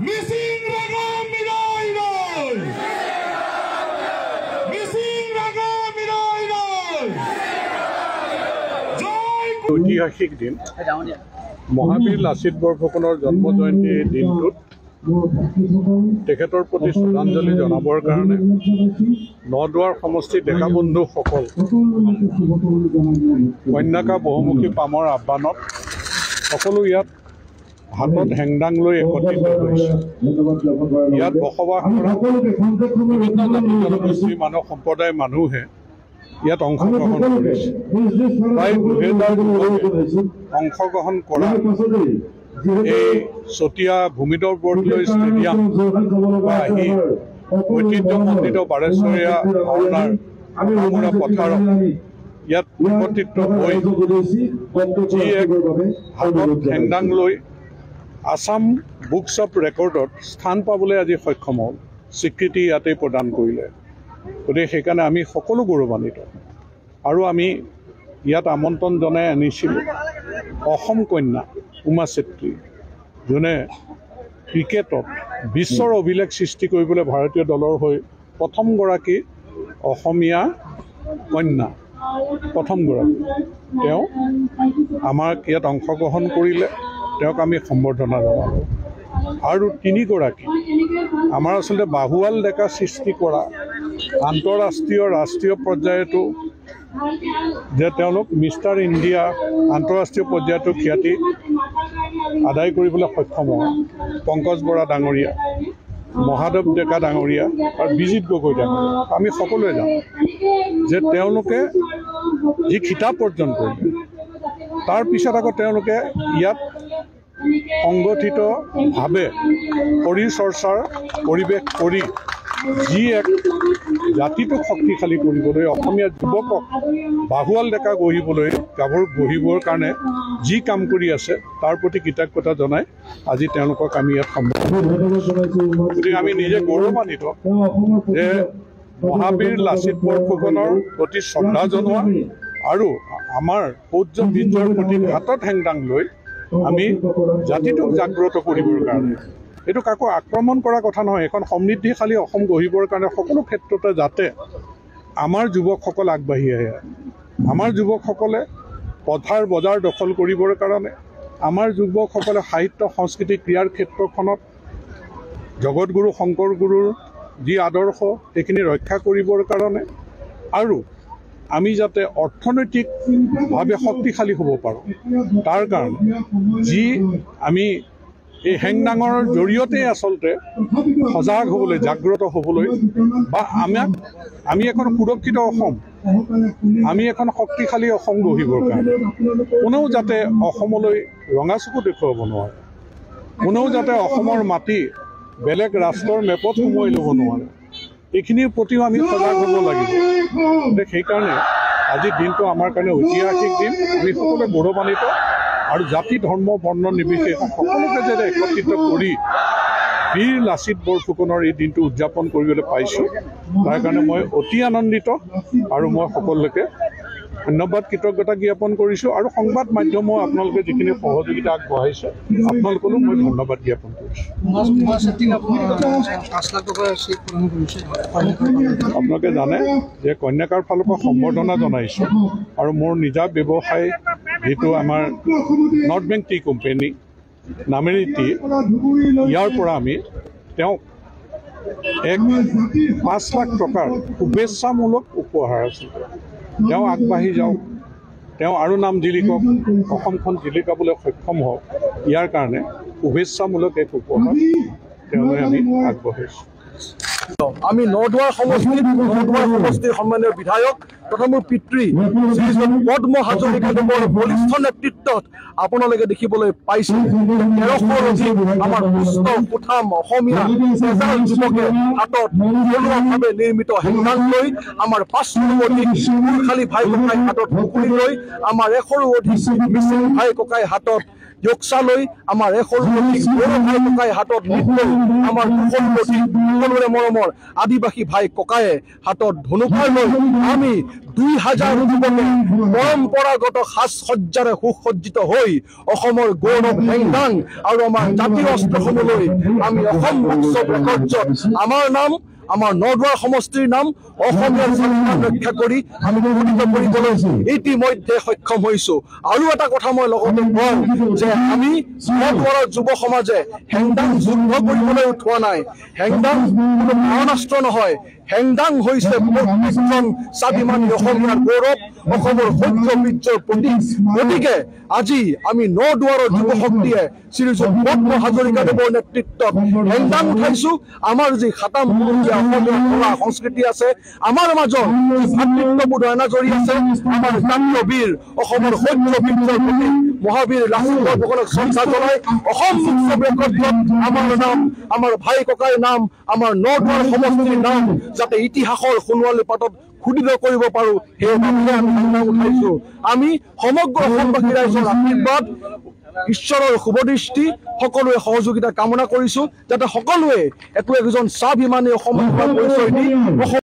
Missing Raga মিৰাই নয়, missing Raga মিৰাই নয়। ঐতিহাসিক দিন মহাবীৰ লাচিত বৰফুকনৰ জন্ম জয়ন্তীৰ দিনটোত তেখেতৰ প্ৰতি শ্ৰদ্ধাঞ্জলি জনাবৰ কাৰণে নদুৱাৰ সমষ্টিৰ ডেকা বন্ধুসকল কন্যাকা বহুমুখী পামৰ আহ্বানত সকলো ইয়াত হাতত হেংদাং লৈ একত্ৰিত হৈছে। ইয়াত বসবাস কৰা বিভিন্ন জাতি জনগোষ্ঠীৰ মানৱ সম্প্ৰদায়ৰ মানুহে ইয়াত অংশগ্ৰহণ কৰিছে। প্ৰায় 2000 লোকে অংশগ্ৰহণ কৰা এই চতিয়া ভূমিধৰ বৰদলৈ ষ্টেডিয়াম আহি ঐতিহ্যমণ্ডিত বাৰেশ্বৰীয়া ভাওনাৰ ভাওনা পথাৰত ইয়াত একত্ৰিত হৈ যি এক হাতত হেংদাং লৈ আছাম বুকছ অফ ৰেকৰ্ডত স্থান পাবলৈ আজি সক্ষম হ'ল, স্বীকৃতি ইয়াতেই প্ৰদান কৰিলে। গতিকে সেইকাৰণে আমি সকলো গৌৰৱান্বিত। আৰু আমি ইয়াত আমন্ত্ৰণ জনাই আনিছিলোঁ অসম কন্যা উমা চেত্ৰী, যোনে ক্ৰিকেটত বিশ্বৰ অভিলেখ সৃষ্টি কৰিবলৈ ভাৰতীয় দলৰ হৈ প্ৰথমগৰাকী অসমীয়া কন্যা, প্ৰথমগৰাকী। তেওঁ আমাক ইয়াত অংশগ্ৰহণ কৰিলে, তেওঁক আমি সম্বৰ্ধনা জনালোঁ। আৰু তিনিগৰাকী আমাৰ আচলতে বাহুৱাল ডেকা সৃষ্টি কৰা আন্তঃৰাষ্ট্ৰীয় ৰাষ্ট্ৰীয় পৰ্যায়তো যে তেওঁলোক মিষ্টাৰ ইণ্ডিয়া আন্তঃৰাষ্ট্ৰীয় পৰ্যায়তো খ্যাতি আদায় কৰিবলৈ সক্ষম হয়। পংকজ বৰা ডাঙৰীয়া, মহাদেৱ ডেকা ডাঙৰীয়া আৰু বিজিত গগৈ ডাঙৰীয়া। আমি সকলোৱে জানো যে তেওঁলোকে যি খিতাপ অৰ্জন কৰিলে, তাৰপিছত আকৌ তেওঁলোকে ইয়াত সংগঠিতভাৱে শৰীৰ চৰ্চাৰ পৰিৱেশ কৰি যি এক জাতিটোক শক্তিশালী কৰিবলৈ, অসমীয়া যুৱকক বাহুৱাল ডেকা গঢ়িবলৈ, গাভৰু গঢ়িবৰ কাৰণে যি কাম কৰি আছে তাৰ প্ৰতি কৃতজ্ঞতা জনাই আজি তেওঁলোকক আমি ইয়াত সম্বোধন কৰিছোঁ। গতিকে আমি নিজে গৌৰৱান্বিত যে মহাবীৰ লাচিত বৰফুকনৰ প্ৰতি শ্ৰদ্ধা জনোৱা আৰু আমাৰ সৌৰ্য বীৰ্যৰ প্ৰতি হাতত হেংদাং লৈ আমি জাতিটোক জাগ্ৰত কৰিবৰ কাৰণে, এইটো কাকো আক্ৰমণ কৰা কথা নহয়, এখন সমৃদ্ধিশালী অসম গঢ়িবৰ কাৰণে সকলো ক্ষেত্ৰতে যাতে আমাৰ যুৱকসকল আগবাঢ়ি আহে। আমাৰ যুৱকসকলে পথাৰ বজাৰ দখল কৰিবৰ কাৰণে, আমাৰ যুৱকসকলে সাহিত্য সংস্কৃতি ক্ৰীড়াৰ ক্ষেত্ৰখনত জগতগুৰু শংকৰ গুৰুৰ যি আদৰ্শ সেইখিনি ৰক্ষা কৰিবৰ কাৰণে, আৰু আমি যাতে অৰ্থনৈতিকভাৱে শক্তিশালী হ'ব পাৰোঁ তাৰ কাৰণে যি আমি এই হেংদাঙৰ জৰিয়তে আচলতে সজাগ হ'বলৈ, জাগ্ৰত হ'বলৈ, বা আমি এখন সুৰক্ষিত অসম, আমি এখন শক্তিশালী অসম গঢ়িবৰ কাৰণে কোনেও যাতে অসমলৈ ৰঙা চকু দেখুৱাব নোৱাৰে, কোনেও যাতে অসমৰ মাটি বেলেগ ৰাষ্ট্ৰৰ মেপত সোমোৱাই ল'ব নোৱাৰে, এইখিনিৰ প্ৰতিও আমি সজাগ হ'ব লাগিব। সেইকাৰণে আজিৰ দিনটো আমাৰ কাৰণে ঐতিহাসিক দিন। আমি সকলোৱে গৌৰৱান্বিত আৰু জাতি ধৰ্ম বৰ্ণ নিৰ্বিশেষে সকলোকে যে একত্ৰিত কৰি বীৰ লাচিত বৰফুকনৰ এই দিনটো উদযাপন কৰিবলৈ পাইছোঁ, তাৰ কাৰণে মই অতি আনন্দিত। আৰু মই সকলোকে ধন্যবাদ, কৃতজ্ঞতা জ্ঞাপন কৰিছোঁ। আৰু সংবাদ মাধ্যমৰ আপোনালোকে যিখিনি সহযোগিতা আগবঢ়াইছে, আপোনালোকলৈও মই ধন্যবাদ জ্ঞাপন কৰিছোঁ। আপোনালোকে জানে যে কন্যাকাৰ ফালৰ পৰা সম্বৰ্ধনা জনাইছোঁ, আৰু মোৰ নিজা ব্যৱসায় যিটো আমাৰ north bank tea company Nameri tea, ইয়াৰ পৰা আমি তেওঁক 5 লাখ টকাৰ শুভেচ্ছামূলক উপহাৰ আছিল। তেওঁ আগবাঢ়ি যাওক, তেওঁ আৰু নাম জিলিকক, অসমখন জিলিকাবলৈ সক্ষম হওক, ইয়াৰ কাৰণে শুভেচ্ছামূলক এক উপহাৰ তেওঁলৈ আমি আগবঢ়াইছোঁ। আমি নদুৱাৰ সমষ্টিৰ সন্মানীয় বিধায়ক তথা মোৰ পিতৃ শ্ৰীযুত পদ্ম হাজৰিকাদেৱৰ বলিষ্ঠ নেতৃত্বত আপোনালোকে দেখিবলৈ পাইছে 1300ৰ অধিক আমাৰ সুস্থ সুঠাম অসমীয়া এজাল যুৱকে হাতত থলুৱাভাৱে নিৰ্মিত হেংদাং লৈ, আমাৰ 500ৰো অধিক কুৰ্খালী ভাই ককাই হাতত সুকুৰি লৈ, আমাৰ 100ৰো অধিক মিচিং ভাই ককাই হাতত যক্সা লৈ আমাৰ এই সৰু প্ৰতীক গৌৰৱ ভাই ককাই হাতত নৃত্য আমাৰ সৰু প্ৰতীক সকলোৰে মৰমৰ আদিবাসী ভাই ককায়ে হাতত ধনুকাৰ লৈ আমি 2000 যুৱকে পৰম্পৰাগত সাজ সজ্জাৰে সুসজ্জিত হৈ অসমৰ গৌৰৱ হেংদাং আৰু আমাৰ জাতীয় অস্ত্ৰসমূহ লৈ আমি অসম উৎসৱ ৰেকৰ্ডত আমাৰ নাম আমাৰ নদুৱাৰ সমষ্টিৰ নাম অসমীয়া স্বাভিমান ৰক্ষা কৰি আমি ঘোষিত কৰিবলৈ ইতিমধ্যে সক্ষম হৈছো আৰু এটা কথা মই লগতে কওঁ যে আমি নদুৱাৰৰ যুৱ সমাজে হেংদাং যুদ্ধ কৰিবলৈ উঠোৱা নাই হেংদাং কোনো মাৰণাস্ত্ৰ নহয় হেংদাং হৈছে প্ৰত্যেকজন স্বাভিমানী অসমীয়াৰ গৌৰৱ অসমৰ সৌৰ্য বীৰ্যৰ প্ৰতীক গতিকে আজি আমি নদুৱাৰৰ যুৱ শক্তিয়ে শ্ৰীযুত পদ্ম হাজৰিকাদেৱৰ নেতৃত্বত হেংদাং উঠাইছো আমাৰ যি খাতাম অসমীয়া কলা সংস্কৃতি আছে আমাৰ মাজত ভাতৃত্ববোধ এনাজৰী আছে আমাৰ জাতীয় বীৰ অসমৰ সৌৰ্য বীৰ্যৰ প্ৰতীক মহাবীৰ লাচিত বৰফুকনক শ্ৰদ্ধা জনাই অসম উৎসৱ ৰেকৰ্ডত আমাৰ নাম আমাৰ ভাই ককাইৰ নাম আমাৰ নদুৱাৰ সমষ্টিৰ নাম যাতে ইতিহাসৰ সোণোৱালী পাতত খুদিত কৰিব পাৰো সেইবাবে আমি হেংদাং উঠাইছো আমি সমগ্ৰ অসমবাসী ৰাইজৰ আশীৰ্বাদ ঈশ্বৰৰ শুভদৃষ্টি সকলোৱে সহযোগিতা কামনা কৰিছো যাতে সকলোৱে একো একজন স্বাভিমানী অসমৰ পৰিচয় দি